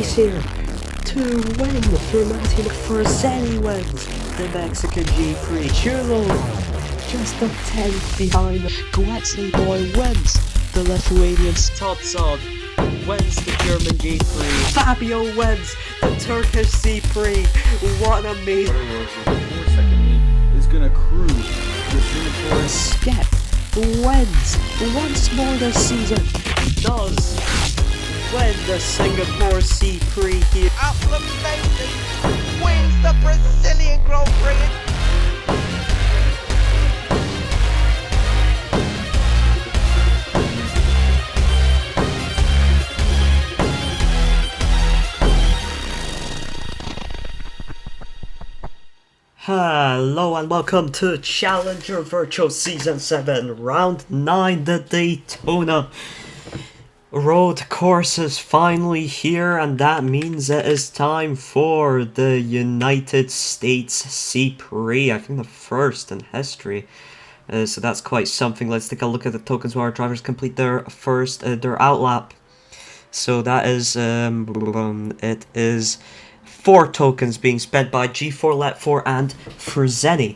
race here to win for Martin Forzani wins the Mexican G-Prix. Churlo just a tenth behind. Gwetzli boy wins the Lithuanian. Totsod wins the German G-Prix. Fabio wins the Turkish C-Prix. What an amazing. 4-second lead is gonna cruise the Singapore. Skip wins once more this season. Does win the Singapore C-Prix here. Absolutely wins the Brazilian Grand Prix. Hello and welcome to Challenger Virtual Season 7, Round 9, the Daytona road course is finally here, and that means it is time for the United States C-Prix. I think the first in history. So that's quite something. Let's take a look at the tokens while our drivers complete their first, their outlap. So that is, it is 4 tokens being spent by G4, Let4 and Forzani.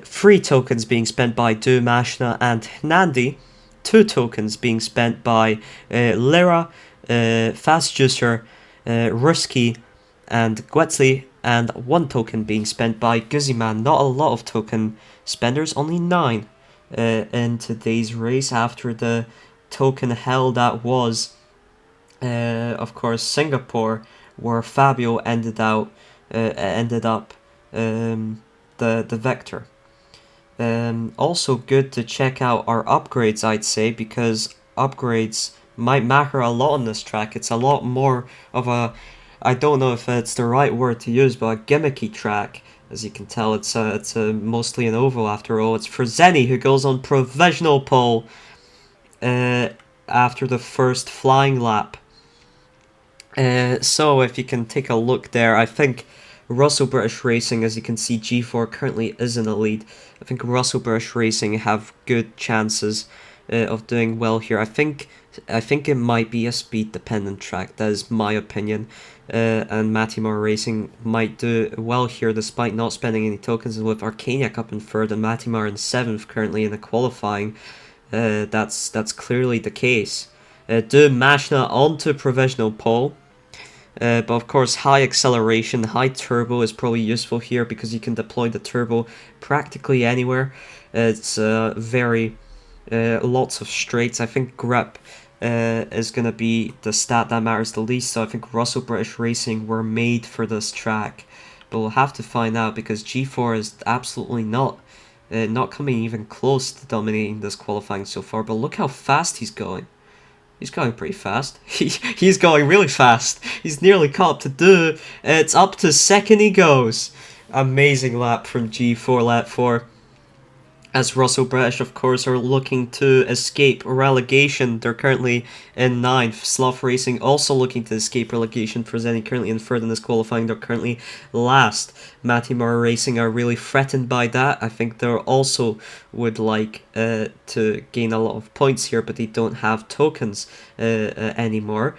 3 tokens being spent by Dumashna and Nandi. 2 tokens being spent by Lera, Fast Juicer, Ruski and Gwetzli, and 1 token being spent by Guzman. Not a lot of token spenders, only 9 in today's race after the token hell that was, of course, Singapore, where Fabio ended up the vector. Also good to check out our upgrades, I'd say, because upgrades might matter a lot on this track. It's a lot more of a, I don't know if it's the right word to use, but a gimmicky track. As you can tell, it's mostly an oval after all. It's Forzani who goes on provisional pole after the first flying lap. So if you can take a look there, I think Russell British Racing, as you can see, G4 currently is in the lead. I think Russell British Racing have good chances of doing well here. I think it might be a speed dependent track. That is my opinion. And Matimar Racing might do well here despite not spending any tokens. And with Arcaniac up in 3rd and Matimar in 7th currently in the qualifying, that's clearly the case. Mashna onto provisional pole. But of course, high acceleration, high turbo is probably useful here because you can deploy the turbo practically anywhere. It's very lots of straights. I think grip is going to be the stat that matters the least. So I think Russell British Racing were made for this track, but we'll have to find out because G4 is absolutely not coming even close to dominating this qualifying so far. But look how fast he's going. He's going pretty fast. He's going really fast. He's nearly caught up to do. It's up to 2nd he goes. Amazing lap from G4 Lat 4. As Russell British, of course, are looking to escape relegation. They're currently in 9th. Sloth Racing also looking to escape relegation. Forzani currently in 3rd in this qualifying. They're currently last. Matimar Racing are really threatened by that. I think they also would like to gain a lot of points here, but they don't have tokens anymore.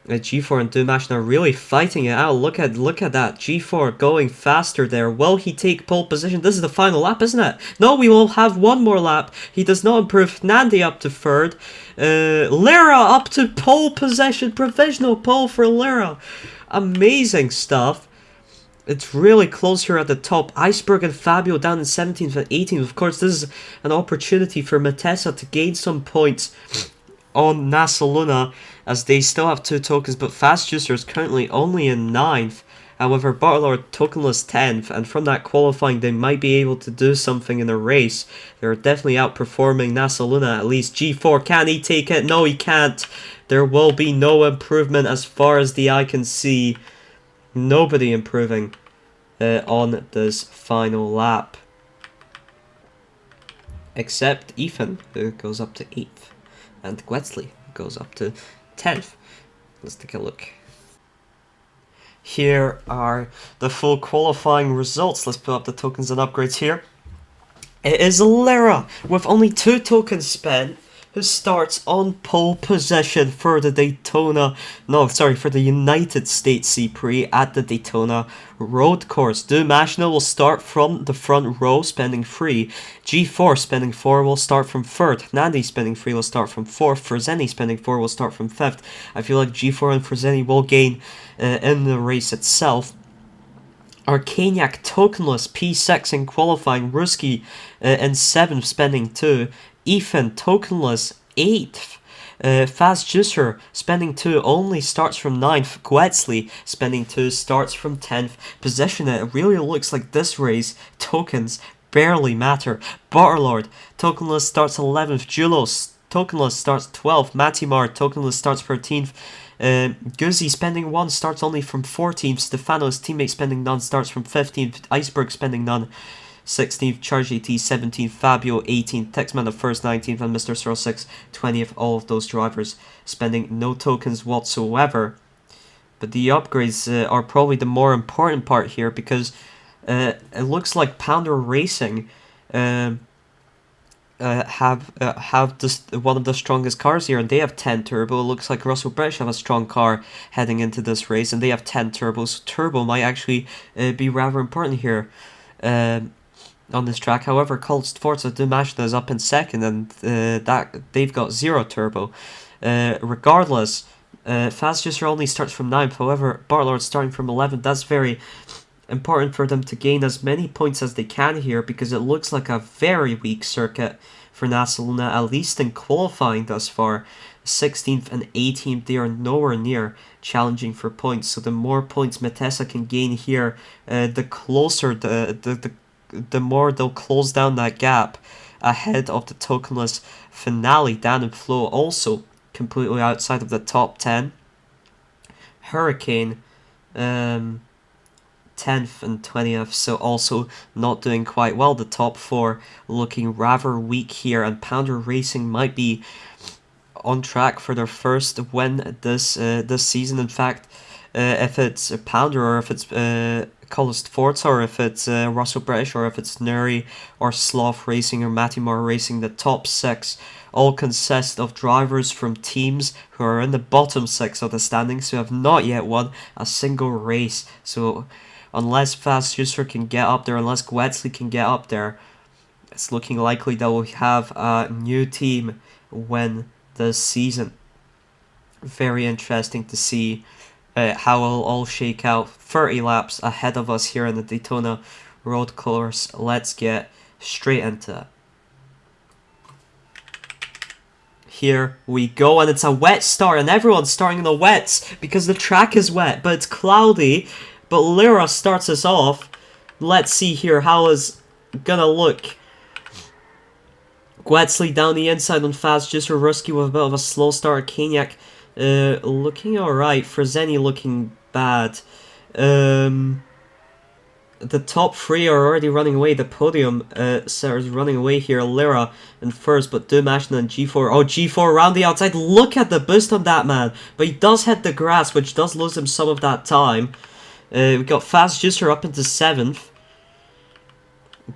G4 and Dumash are really fighting it out. Look at that. G4 going faster there. Will he take pole position? This is the final lap, isn't it? No, we will have one more lap. He does not improve. Nandi up to 3rd. Lera up to pole position. Provisional pole for Lera. Amazing stuff. It's really close here at the top. Iceberg and Fabio down in 17th and 18th. Of course, this is an opportunity for Matessa to gain some points on Nasaluna, as they still have 2 tokens, but Fast Juicer is currently only in 9th. However, Bartlord tokenless 10th, and from that qualifying they might be able to do something in a race. They're definitely outperforming Nasaluna at least. G4, can he take it? No, he can't. There will be no improvement as far as the eye can see. Nobody improving on this final lap. Except Ethan, who goes up to 8th. And Gwetzli goes up to 10th. Let's take a look. Here are the full qualifying results. Let's put up the tokens and upgrades here. It is Lera with only 2 tokens spent, who starts on pole position for the for the United States C-Prix at the Daytona road course. Dumashna will start from the front row, spinning 3. G4 spinning 4 will start from 3rd. Nandi spinning 3 will start from 4th. Freseni spinning 4 will start from 5th. I feel like G4 and Freseni will gain in the race itself. Arcaniac tokenless P6 in qualifying. Ruski in 7th spending 2. Ethan tokenless 8th. Fast Juicer spending 2 only starts from 9th. Guetzli spending 2 starts from 10th position. It really looks like this race tokens barely matter. Butterlord tokenless starts 11th. Julos tokenless starts 12th. Matimar tokenless starts 13th. Guzzi spending 1 starts only from 14th. Stefano's teammate spending none starts from 15th. Iceberg spending none 16th. Charge AT 17th. Fabio 18th. Texman the first 19th. And Mr. 06 20th. All of those drivers spending no tokens whatsoever. But the upgrades are probably the more important part here, because it looks like Pounder Racing have this one of the strongest cars here, and they have 10 turbo. It looks like Russell British have a strong car heading into this race, and they have 10 turbos. So turbo might actually be rather important here on this track. However, Colt Forza Dumashna is up in 2nd, and that they've got 0 turbo. Regardless, Fast Juicer only starts from 9th. However, Bartlord starting from 11th. That's very important for them to gain as many points as they can here, because it looks like a very weak circuit for NASA Luna, at least in qualifying thus far. 16th and 18th, they are nowhere near challenging for points. So the more points Metesa can gain here, the closer the more they'll close down that gap ahead of the tokenless finale. Dan and Flo also completely outside of the top 10. Hurricane 10th and 20th, so also not doing quite well. The top 4 looking rather weak here, and Pounder Racing might be on track for their first win this season. In fact, if it's Pounder, or if it's Colist Forza, or if it's Russell British, or if it's Nuri or Sloth Racing or Matimar Racing, the top 6 all consist of drivers from teams who are in the bottom 6 of the standings, who have not yet won a single race. So unless Fast Juicer can get up there, unless Guetzli can get up there, it's looking likely that we'll have a new team win this season. Very interesting to see how it'll all shake out. 30 laps ahead of us here in the Daytona road course. Let's get straight into it. Here we go, and it's a wet start, and everyone's starting in the wets because the track is wet, but it's cloudy. But Lyra starts us off. Let's see here how it's gonna look. Guetzli down the inside on Fast Juicer. Ruski with a bit of a slow start. Kaniak looking alright. Freseni looking bad. The top 3 are already running away. The podium is running away here. Lyra in first, but Dumashna and G4. Oh, G4 around the outside. Look at the boost on that man. But he does hit the grass, which does lose him some of that time. We got Fast Juicer up into 7th.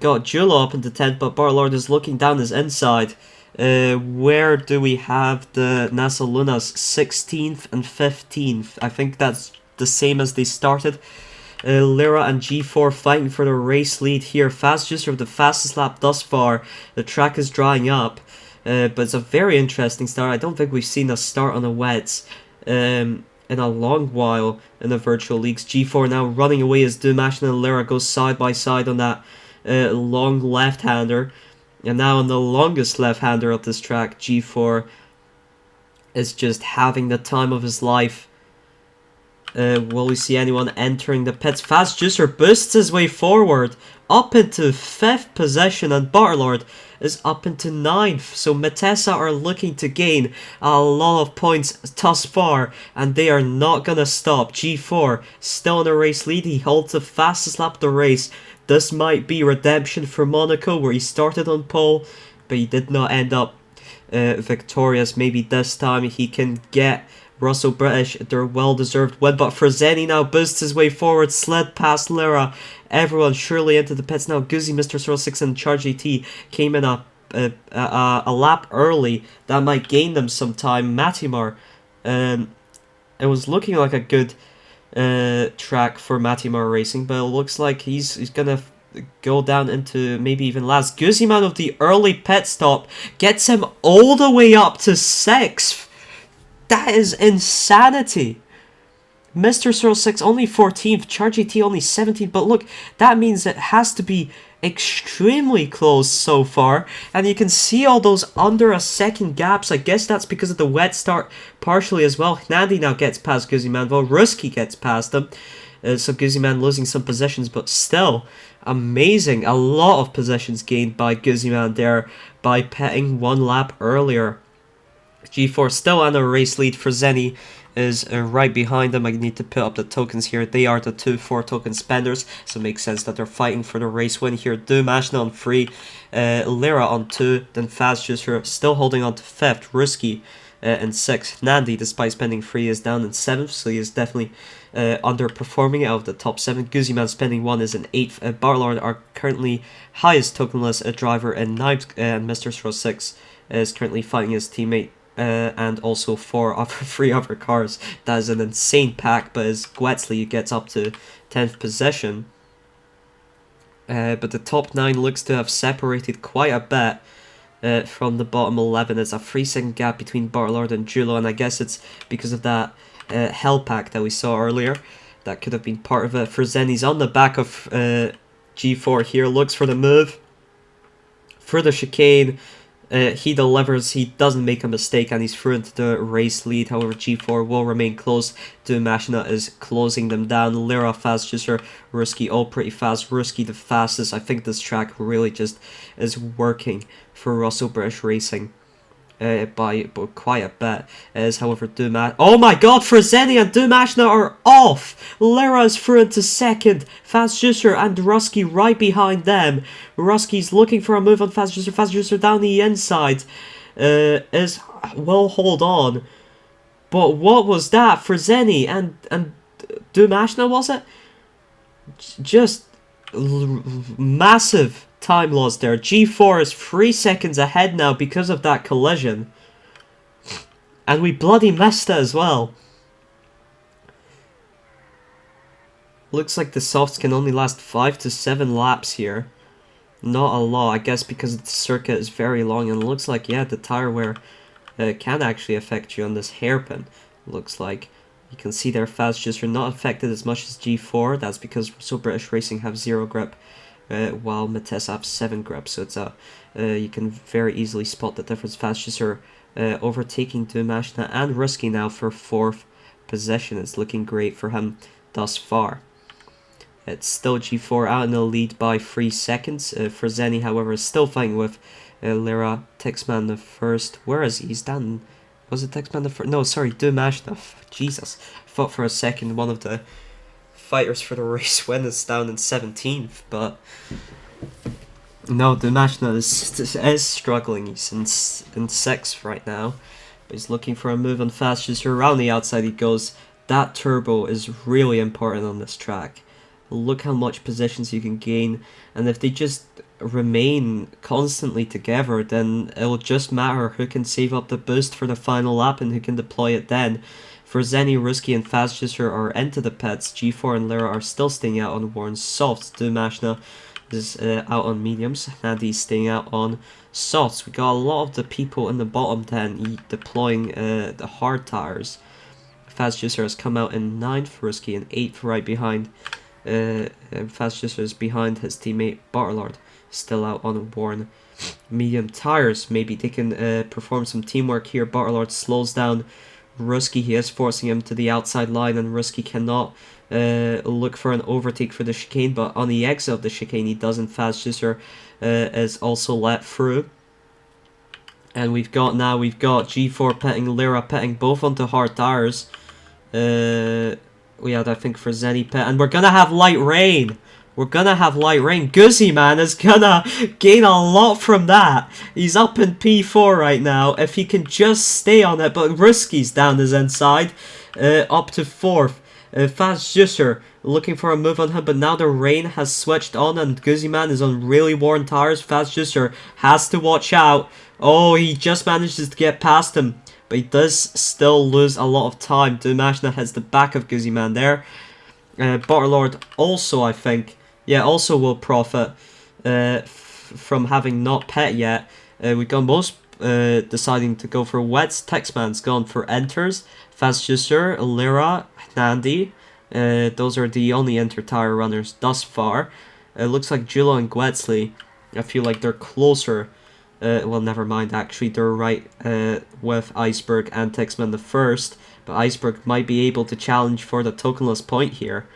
Got Julo up into 10th, but Barlord is looking down his inside. Where do we have the NASA Lunas? 16th and 15th. I think that's the same as they started. Lyra and G4 fighting for the race lead here. Fast Juicer with the fastest lap thus far. The track is drying up, but it's a very interesting start. I don't think we've seen a start on the wets in a long while in the virtual leagues. G4 now running away as Dumash and Lyra go side by side on that long left-hander. And now on the longest left-hander of this track, G4 is just having the time of his life. Will we see anyone entering the pits? Fast Juicer boosts his way forward up into 5th position, and Butterlord is up into 9th. So Metesa are looking to gain a lot of points thus far, and they are not gonna stop. G4 still in the race lead. He holds the fastest lap of the race. This might be redemption for Monaco, where he started on pole, but he did not end up victorious. Maybe this time he can get Russell British their well-deserved win, but Freseni now boosts his way forward, slid past Lyra. Everyone surely into the pits now. Guzzi, Mr. 06 and Charge AT came in a a lap early, that might gain them some time. Matimar, it was looking like a good track for Matimar Racing, but it looks like he's gonna go down into maybe even last. Guzman of the early pit stop gets him all the way up to 6th. That is insanity. Mr. 06 only 14th, Charge GT only 17th, but look, that means it has to be extremely close so far, and you can see all those under a second gaps. I guess that's because of the wet start partially as well. Nandi now gets past Guzman, while Ruski gets past him, so Guzman losing some positions, but still amazing. A lot of positions gained by Guzman there by petting 1 lap earlier. G4 still on a race lead. For Zenny is right behind them. I need to put up the tokens here. They are the 2-4 token spenders, so it makes sense that they're fighting for the race win here. Dumashna on 3, Lyra on 2, then Fast Juicer still holding on to 5th, Ruski in 6th. Nandi, despite spending 3, is down in 7th, so he is definitely underperforming out of the top 7. Guzman spending 1 is in 8th. Barlord are currently highest tokenless driver in 9th, and Mr. 06 is currently fighting his teammate and also 3 other cars. That is an insane pack, but as Gwetzley gets up to 10th position. But the top 9 looks to have separated quite a bit from the bottom 11. It's a 3-second gap between Bartlord and Julo, and I guess it's because of that Hell pack that we saw earlier. That could have been part of it. Freseni's on the back of G4 here, looks for the move. For the chicane, he delivers, he doesn't make a mistake, and he's through into the race lead. However, G4 will remain close. Dumashna is closing them down. Lyra, Fast Juicer, Ruski all pretty fast. Ruski the fastest. I think this track really just is working for Russell British Racing by quite a bit. As however oh my god, Freseni and Dumashna are off. Lyra is through into 2nd. Fast Juicer and Ruski right behind them. Ruski's looking for a move on Fast Juicer. Fast Juicer down the inside will hold on. But what was that? Freseni and Dumashna, was it? Just massive time loss there. G4 is 3 seconds ahead now because of that collision. And we bloody missed it as well. Looks like the softs can only last 5 to 7 laps here. Not a lot, I guess, because the circuit is very long, and it looks like, yeah, the tire wear can actually affect you on this hairpin. Looks like. You can see their Fast Juicer not affected as much as G4. That's because British Racing have 0 grip, while Matessa have 7 grip. So it's you can very easily spot the difference. Fast Juicer overtaking Dumashna and Ruski now for 4th position. It's looking great for him thus far. It's still G4 out in the lead by 3 seconds. Freseni, however, is still fighting with Lyra. Tixman the first. Where is he? He's down. Was it Tixman the first? No, sorry, Dumashna. Jesus. I thought for a second one of the fighters for the race win is down in 17th, but no, Dumashna is struggling. He's in 6th right now. But he's looking for a move on Fast Juicer. Around the outside he goes. That turbo is really important on this track. Look how much positions you can gain, and if they just remain constantly together, then it'll just matter who can save up the boost for the final lap and who can deploy it then. For Zenny, Ruski and Fast Juicer are into the pits. G4 and Lyra are still staying out on worn softs. Dumashna is out on mediums. Nadi's staying out on softs. We got a lot of the people in the bottom 10 deploying the hard tires. Fast Juicer has come out in 9th, Ruski in 8th, right behind. Fast Juicer is behind his teammate Bartlord, still out on worn medium tires. Maybe they can perform some teamwork here. Bartlord slows down Ruski. He is forcing him to the outside line, and Ruski cannot look for an overtake for the chicane, but on the exit of the chicane he doesn't. Fast Juicer is also let through. And we've got G4 petting, Lyra petting, both onto hard tires. We had, I think, for Zenny pit, and we're gonna have light rain. We're gonna have light rain. Guzzy man is gonna gain a lot from that. He's up in P4 right now. If he can just stay on it, but Ruski's down his inside, up to 4th. Fast Juicer looking for a move on him, but now the rain has switched on and Guzman is on really worn tires. Fast Juicer has to watch out. Oh, he just manages to get past him, but he does still lose a lot of time. Dumashna hits the back of Guzman there. Butterlord also, I think, yeah, also will profit from having not pet yet. We've got most deciding to go for wets. Texman's gone for enters. Fast Juicer, Lyra, Nandi. Those are the only enter tire runners thus far. It looks like Julo and Gwetsley, I feel like they're closer. Well, never mind, actually, they're right with Iceberg and Texman the first. But Iceberg might be able to challenge for the tokenless point here.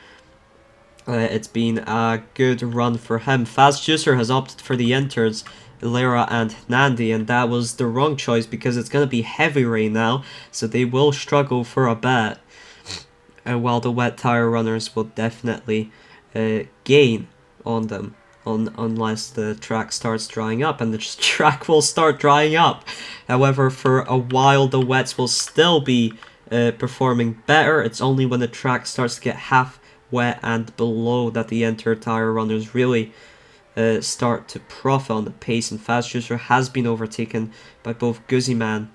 It's been a good run for him. Fast Juicer has opted for the enters, Lyra and Nandi, and that was the wrong choice because it's going to be heavy rain now, so they will struggle for a bit. While the wet tire runners will definitely gain on them, unless the track starts drying up, and the track will start drying up. However, for a while the wets will still be performing better. It's only when the track starts to get half wet and below that the enter tire runners really start to profit on the pace, and Fast Juicer has been overtaken by both Guzman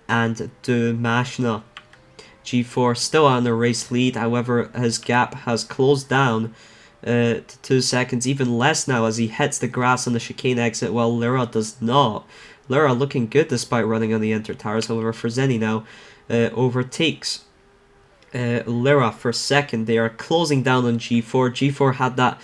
and Dumashna. G4 still on the race lead, however his gap has closed down to 2 seconds, even less now as he hits the grass on the chicane exit while Lyra does not. Lyra looking good despite running on the enter tires, however Freseni now overtakes Lyra for second. They are closing down on G4. G4 had that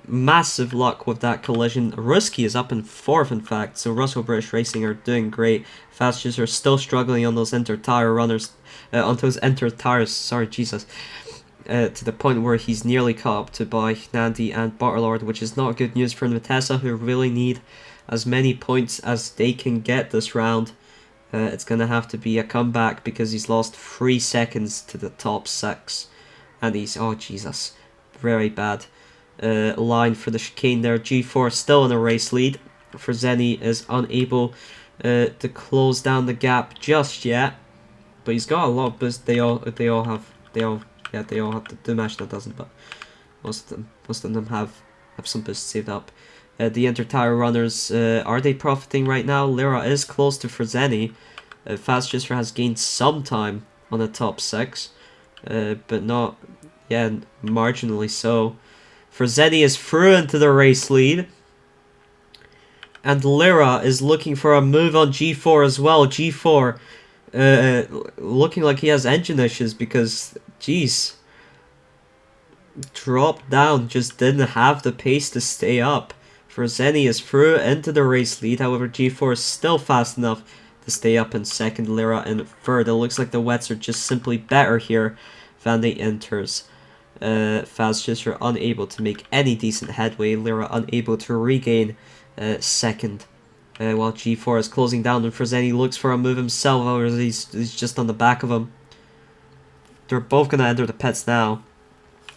massive luck with that collision. Ruski is up in 4th, in fact, so Russell British Racing are doing great. Fast Juicer are still struggling on those enter tire runners, on those enter tires, sorry, Jesus, to the point where he's nearly caught up to by Nandi and Butterlord, which is not good news for Nutessa, who really need as many points as they can get this round. It's going to have to be a comeback because he's lost 3 seconds to the top 6. And he's, oh Jesus, very bad line for the chicane there. G4 still in a race lead. Freseni is unable to close down the gap just yet. But he's got a lot of boost. They all have the Dumashna doesn't, but most of them have some boost saved up. The enter tire runners, are they profiting right now? Lyra is close to Freseni. Fast Juicer has gained some time on the top 6, but not, yeah, marginally so. Freseni is through into the race lead, and Lyra is looking for a move on G4 as well. G4 looking like he has engine issues because, geez, dropped down, just didn't have the pace to stay up. Freseni is through into the race lead, however G4 is still fast enough to stay up in second, Lyra in third. It looks like the wets are just simply better here than the enters. Fast Juicer unable to make any decent headway, Lyra unable to regain second. While G4 is closing down and Freseni looks for a move himself, however he's just on the back of him. They're both going to enter the pits now.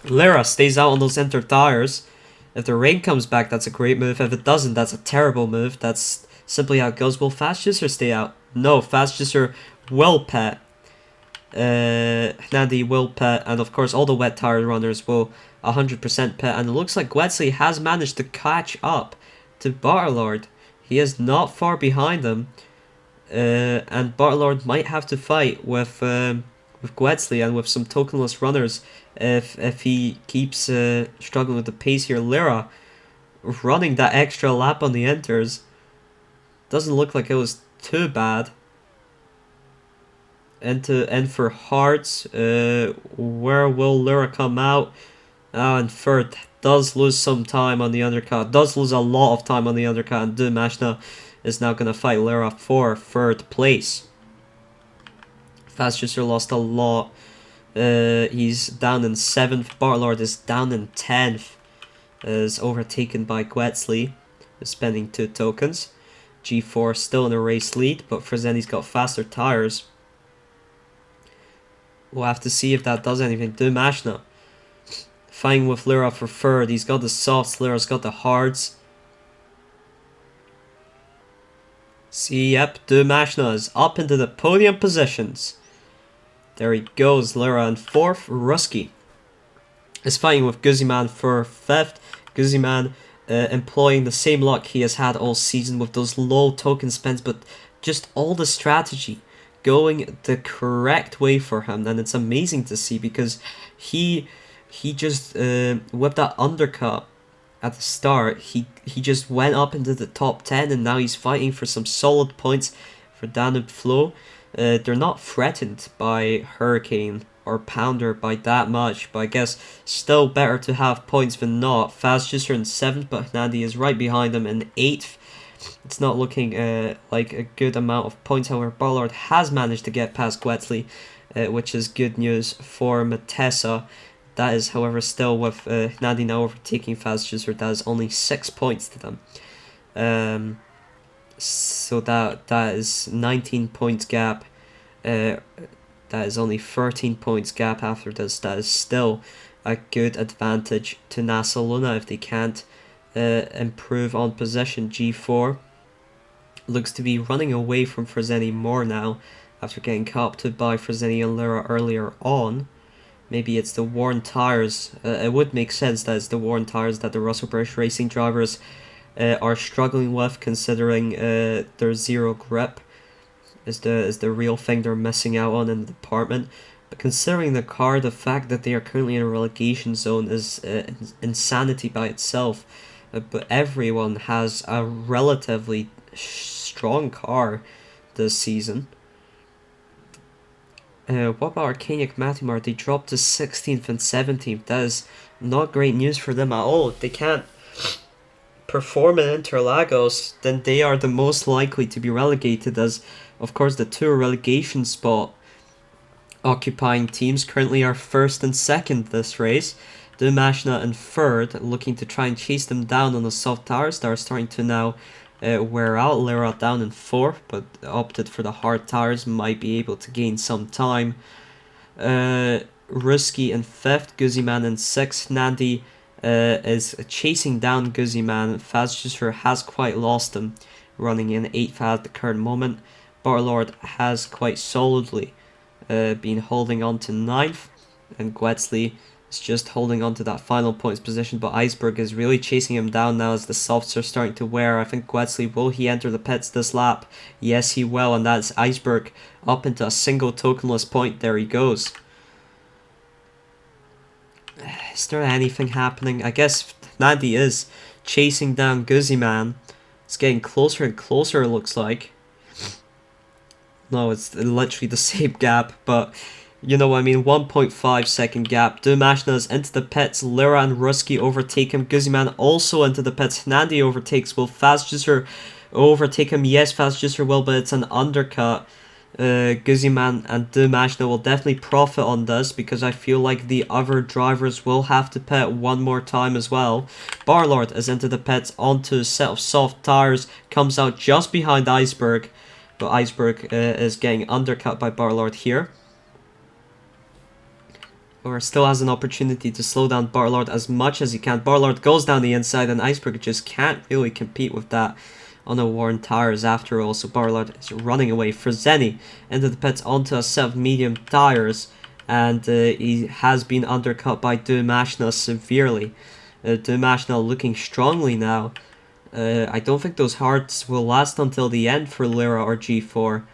Lyra stays out on those enter tires. If the rain comes back, that's a great move. If it doesn't, that's a terrible move. That's simply how it goes. Will Fast Juicer stay out? No, Fast Juicer will pet. Nandi will pet, and of course all the wet tire runners will 100% pet. And it looks like Gwetsley has managed to catch up to Barlord. He is not far behind them, and Barlord might have to fight with Gwetsley and with some tokenless runners if he keeps struggling with the pace here. Lyra running that extra lap on the enters. Doesn't look like it was too bad. And for Hearts, where will Lyra come out? And third, does lose some time on the undercut. Does lose a lot of time on the undercut, and Dumashna is now going to fight Lyra for third place. Fast Juicer lost a lot. He's down in 7th. Barlord is down in 10th. Is overtaken by Gwetsley, spending 2 tokens. G4 still in a race lead, but Freseni's got faster tires. We'll have to see if that does anything. Dumashna fighting with Lyra for third. He's got the softs, Lyra's got the hards. See, yep, Dumashna is up into the podium positions. There he goes, Lyra in 4th, Ruski is fighting with Guzman for 5th. Guzman employing the same luck he has had all season with those low token spends, but just all the strategy going the correct way for him, and it's amazing to see because he just with that undercut at the start, he just went up into the top 10, and now he's fighting for some solid points for Danube Flow. They're not threatened by Hurricane or Pounder by that much, but I guess still better to have points than not. Fast Juicer in 7th, but Nandi is right behind him in 8th. It's not looking like a good amount of points. However, Ballard has managed to get past Gwetzli, which is good news for Matessa. That is, however, still with Nandi now overtaking Fast Juicer. That is only 6 points to them. So that is 19 points gap. That is only 13 points gap after this. That is still a good advantage to NASA Luna if they can't improve on possession. G4 looks to be running away from Freseni more now after getting caught up to by Freseni and Lyra earlier on. Maybe it's the worn tires. It would make sense that it's the worn tires that the Russell British Racing drivers are struggling with, considering their zero grip is the real thing they're missing out on in the department. But considering the car, the fact that they are currently in a relegation zone is insanity by itself. But everyone has a relatively strong car this season. What about Arcanic Mathimar? They dropped to 16th and 17th. That is not great news for them at all. If they can't perform in Interlagos, then they are the most likely to be relegated, as of course the two relegation spot occupying teams currently are 1st and 2nd this race. Dumashna in 3rd, looking to try and chase them down on the soft tires that are starting to now wear out. Lyra down in 4th, but opted for the hard tires, might be able to gain some time. Ruski in 5th, Guziman in 6th. Nandi is chasing down Guziman. Fazjuser has quite lost him, running in 8th at the current moment. Barlord has quite solidly been holding on to 9th, and Gwetzli is just holding on to that final points position, but Iceberg is really chasing him down now as the softs are starting to wear. I think Gwetzli, will he enter the pits this lap? Yes, he will, and that's Iceberg up into a single tokenless point. There he goes. Is there anything happening? I guess Nandi is chasing down Guziman. It's getting closer and closer, it looks like. No, it's literally the same gap, but you know what I mean, 1.5 second gap. Dumashna is into the pits. Lyra and Ruski overtake him. Guziman also into the pits. Nandi overtakes. Will Fazjuser overtake him? Yes, Fazjuser will, but it's an undercut. Guziman and Dumashna will definitely profit on this, because I feel like the other drivers will have to pit one more time as well. Barlord is into the pits onto a set of soft tires. Comes out just behind Iceberg, but Iceberg is getting undercut by Barlord here. Or still has an opportunity to slow down Barlord as much as he can. Barlord goes down the inside, and Iceberg just can't really compete with that on the worn tires after all. So Barlord is running away. Freseni into the pits onto a set of medium tires, and he has been undercut by Dumashna severely. Dumashna looking strongly now. I don't think those hearts will last until the end for Lyra or G4.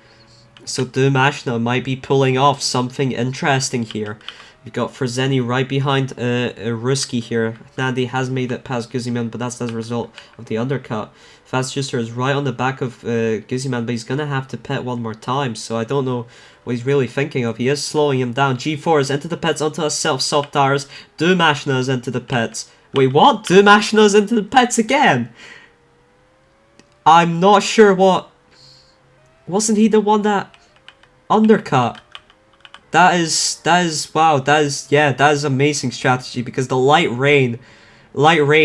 So Dumashna might be pulling off something interesting here. We've got Freseni right behind Ruski here. Nandi has made it past Guziman, but that's as a result of the undercut. Fazjuster is right on the back of Guziman, but he's going to have to pit one more time, so I don't know what he's really thinking of. He is slowing him down. G4 is into the pits onto a set of soft tires. Dumashna is into the pits. Wait, what? Dumashna is into the pits again? I'm not sure what... Wasn't he the one that undercut? That is amazing strategy, because the light rain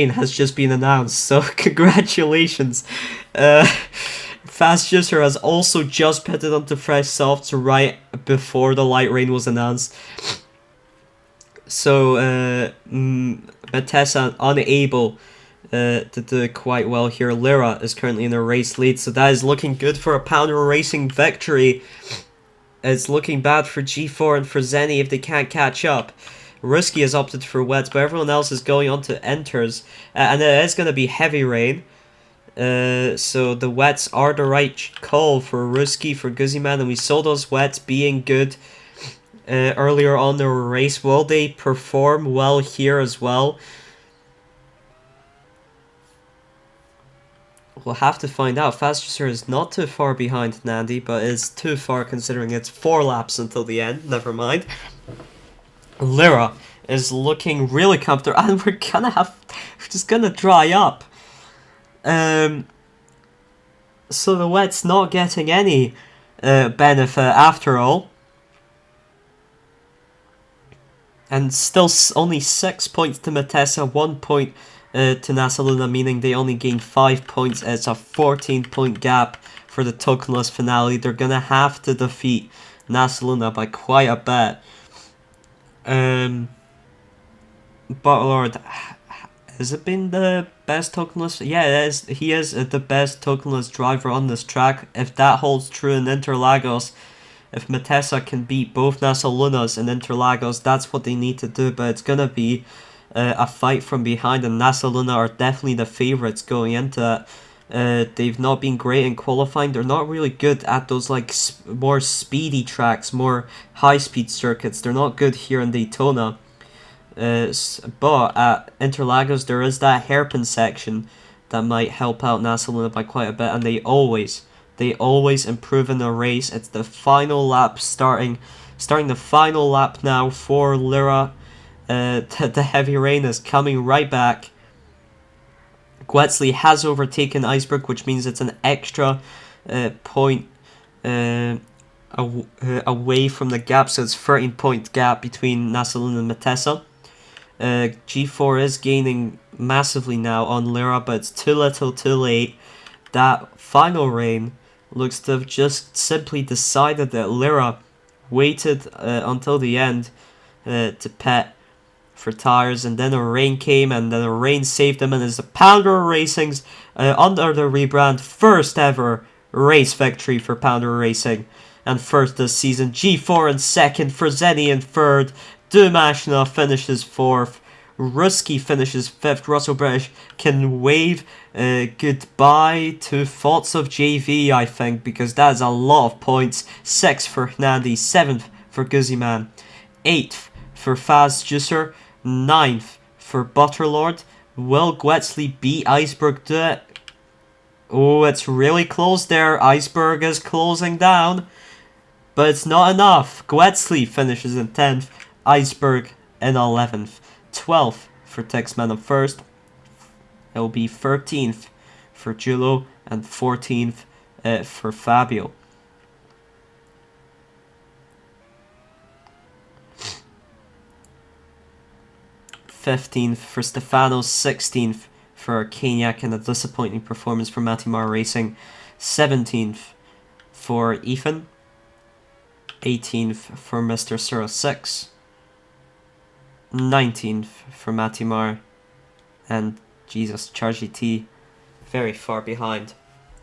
has just been announced, so congratulations. Fazjuser has also just pitted onto fresh softs right before the light rain was announced. So Matessa unable to do it quite well here. Lyra is currently in a race lead, so that is looking good for a Pounder Racing victory. It's looking bad for G4 and for Zeni if they can't catch up. Risky has opted for wets, but everyone else is going on to enters, and it is going to be heavy rain. So the wets are the right call for Risky, for Guzziman, and we saw those wets being good earlier on the race. Will they perform well here as well? We'll have to find out. Fastjuicer is not too far behind Nandi, but is too far considering it's 4 laps until the end. Never mind. Lyra is looking really comfortable, and we're just gonna dry up. So the wet's not getting any benefit after all. And still only 6 points to Matessa, 1 point to Nasaluna, meaning they only gained 5 points. It's a 14-point gap for the tokenless finale. They're going to have to defeat Nasaluna by quite a bit. But Lord, has it been the best tokenless? Yeah, it is. He is the best tokenless driver on this track. If that holds true in Interlagos, if Matessa can beat both Nasalunas in Interlagos, that's what they need to do. But it's going to be a fight from behind, and Nasaluna are definitely the favourites going into it. They've not been great in qualifying. They're not really good at those like more speedy tracks, more high-speed circuits. They're not good here in Daytona. But at Interlagos, there is that hairpin section that might help out Nasaluna by quite a bit, and they always improve in the race. It's the final lap starting the final lap now for Lyra. The heavy rain is coming right back. Guetzli has overtaken Iceberg, which means it's an extra point away from the gap, so it's 13-point gap between Nasaluna and Matessa. G4 is gaining massively now on Lyra, but it's too little too late. That final rain looks to have just simply decided that Lyra waited until the end to pit for tires, and then a rain came, and then a rain saved them, and it's the Pounder Racing's under the rebrand first ever race victory for Pounder Racing, and first this season. G4 in second, Freseni in third, Dumashna finishes fourth, Ruski finishes fifth. Russell British can wave goodbye to thoughts of JV, I think, because that is a lot of points. 6th for Nandi, 7th for Guzziman, 8th for Fastjuicer, 9th for Butterlord. Will Guetzli beat Iceberg do it? Oh, it's really close there. Iceberg is closing down, but it's not enough. Guetzli finishes in 10th, Iceberg in 11th. 12th for Texman in first. It will be 13th for Julo and 14th for Fabio. '15th for Stefano, 16th for Kenyak, and a disappointing performance for Matimar Racing. 17th for Ethan. 18th for Mr. 06. 19th for Matimar, and Jesus, Chargy T very far behind.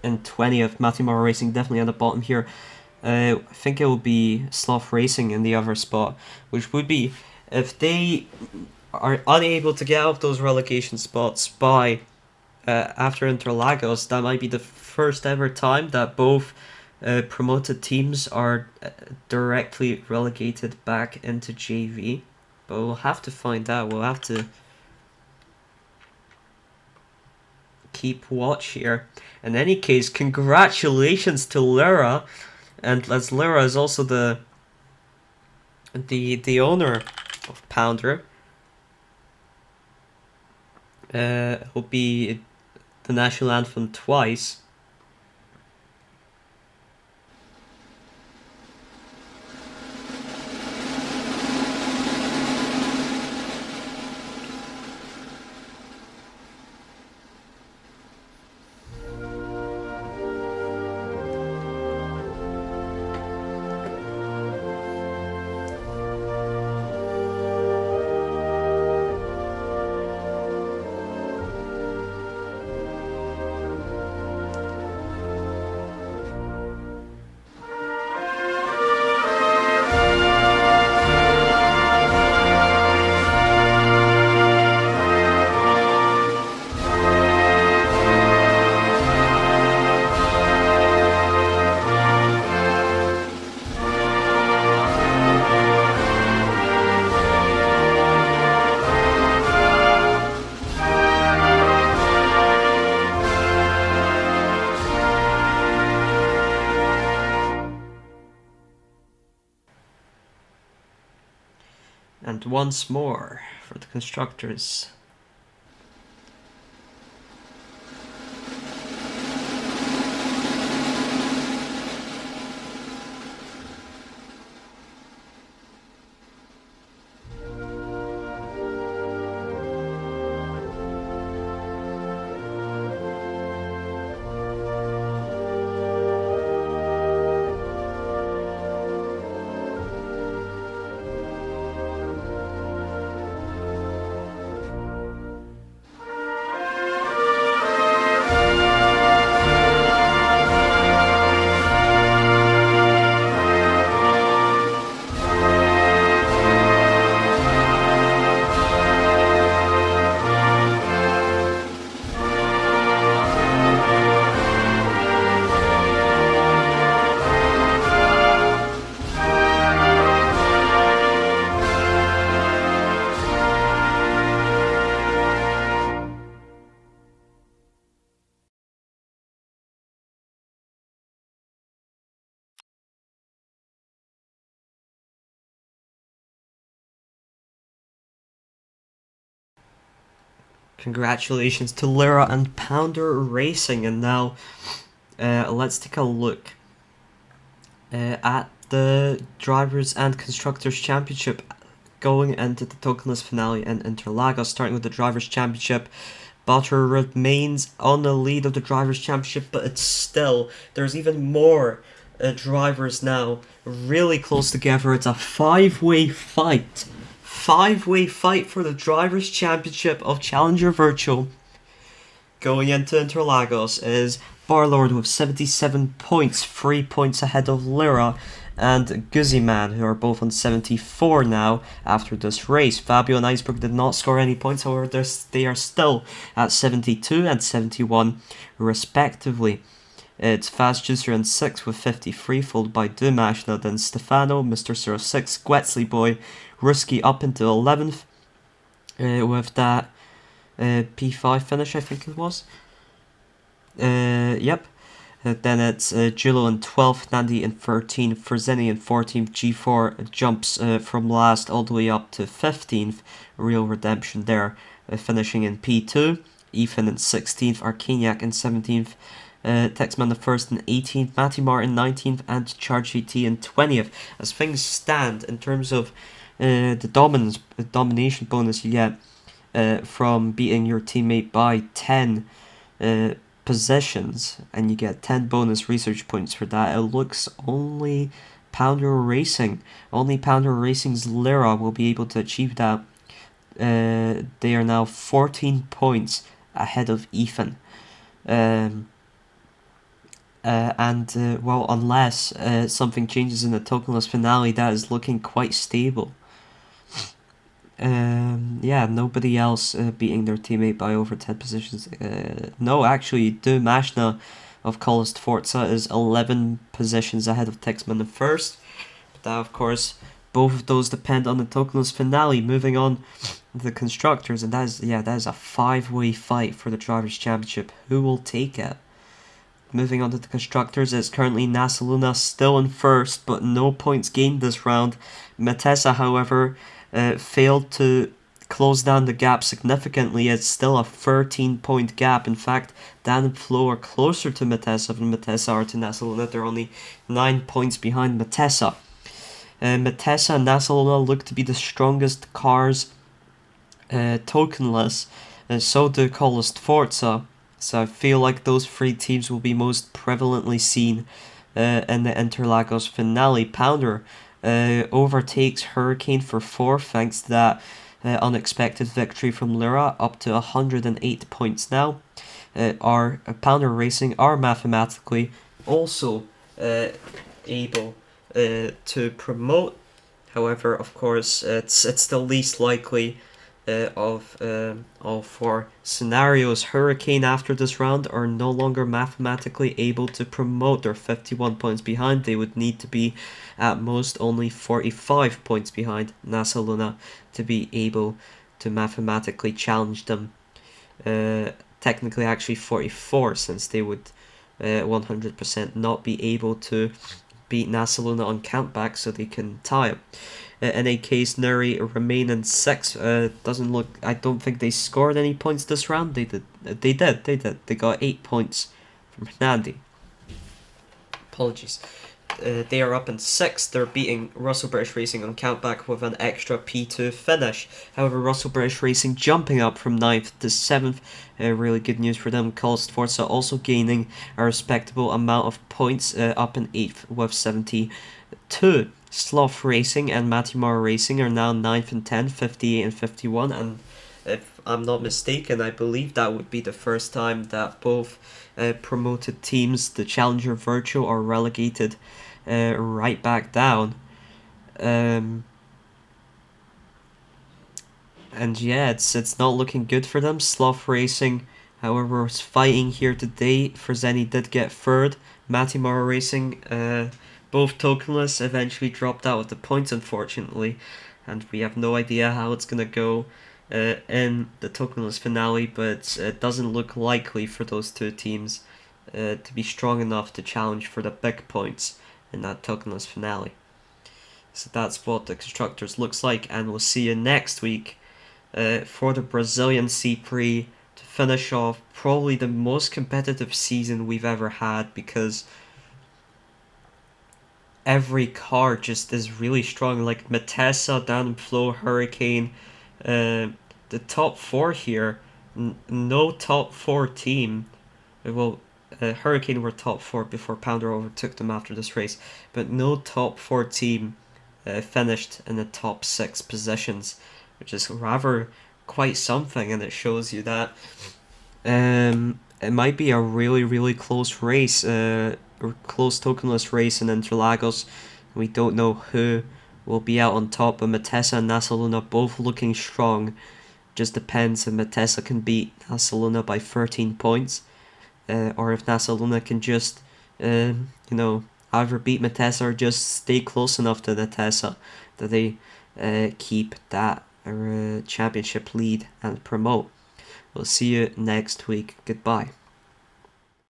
In 20th, Matimar Racing definitely at the bottom here. I think it will be Sloth Racing in the other spot, which would be, if they are unable to get out of those relegation spots by after Interlagos, that might be the first ever time that both promoted teams are directly relegated back into JV. But we'll have to find out. We'll have to keep watch here. In any case, congratulations to Lyra, and as Lyra is also the owner of Pounder, will be the national anthem twice. And once more for the constructors. Congratulations to Lyra and Pounder Racing, and now let's take a look at the Drivers and Constructors Championship going into the tokenless finale in Interlagos. Starting with the Drivers Championship, Butter remains on the lead of the Drivers Championship, but it's still, there's even more drivers now really close together. It's a five-way fight. Five-way fight for the Drivers' Championship of Challenger Virtual. Going into Interlagos is Barlord with 77 points, 3 points ahead of Lyra and Guzzyman, who are both on 74 now after this race. Fabio and Iceberg did not score any points, however they are still at 72 and 71 respectively. It's Fast Juicer in 6th with 53, followed by Dumashna, then Stefano, Mr. 06, Gwetsley Boy, Ruski up into 11th with that P5 finish, I think it was. Yep. Then it's Gillo in 12th, Nandi in 13th, Freseni in 14th, G4 jumps from last all the way up to 15th, Real Redemption there, finishing in P2, Ethan in 16th, Arcaniac in 17th, Texman the 1st in 18th, Matty Martin 19th, and Charge GT in 20th. As things stand in terms of the domination bonus you get from beating your teammate by 10 positions, and you get 10 bonus research points for that, it looks only Pounder Racing's Lyra will be able to achieve that. They are now 14 points ahead of Ethan. Well, unless something changes in the tokenless finale, that is looking quite stable. Yeah, nobody else beating their teammate by over 10 positions. No, actually, Dumashna of Coolest Forza is 11 positions ahead of Texman the 1st. But that, of course, both of those depend on the tokenless finale. Moving on to the constructors, and that is a 5-way fight for the Drivers' Championship. Who will take it? Moving on to the constructors, it's currently NASA Luna still in 1st, but no points gained this round. Matessa, however, failed to close down the gap significantly. It's still a 13-point gap. In fact, Dan and Flo are closer to Matessa than Matessa are to NASA Luna. They're only 9 points behind Matessa. Matessa and NASA Luna look to be the strongest cars tokenless, and so do Coolest Forza. So I feel like those three teams will be most prevalently seen in the Interlagos finale. Pounder overtakes Hurricane for 4th thanks to that unexpected victory from Lyra, up to 108 points now. Our Pounder Racing are mathematically also able to promote. However, of course, it's the least likely of all four scenarios. Hurricane after this round are no longer mathematically able to promote. They're 51 points behind. They would need to be at most only 45 points behind NASA Luna to be able to mathematically challenge them. Technically actually 44, since they would 100% not be able to beat NASA Luna on countback, so they can tie it. NAK's Nuri remain in 6th. Doesn't look. I don't think they scored any points this round. They did. They did. They got 8 points from Hernandi. Apologies. They are up in 6th. They're beating Russell British Racing on countback with an extra P2 finish. However, Russell British Racing jumping up from 9th to 7th. Really good news for them. Carlos Sforza also gaining a respectable amount of points, up in 8th with 72. Sloth Racing and Matimara Racing are now 9th and 10th, 58 and 51. And if I'm not mistaken, I believe that would be the first time that both promoted teams, the Challenger Virtual, are relegated right back down. And yeah, it's not looking good for them. Sloth Racing, however, was fighting here today. Freseni did get 3rd. Matimara Racing, both tokenless, eventually dropped out of the points, unfortunately. And we have no idea how it's going to go in the tokenless finale, but it doesn't look likely for those two teams to be strong enough to challenge for the big points in that tokenless finale. So that's what the Constructors looks like, and we'll see you next week for the Brazilian C-Prix to finish off probably the most competitive season we've ever had, because every car just is really strong. Like Matessa, Downflow, Hurricane, the top 4 here, no top 4 team. Well, Hurricane were top 4 before Pounder overtook them after this race, but no top 4 team finished in the top 6 positions, which is rather quite something, and it shows you that it might be a really close race, close tokenless race in Interlagos. We don't know who will be out on top, but Matessa and Nasaluna both looking strong. Just depends if Matessa can beat Nasaluna by 13 points, or if Nasaluna can just, either beat Matessa or just stay close enough to Matessa that they keep that championship lead and promote. We'll see you next week. Goodbye.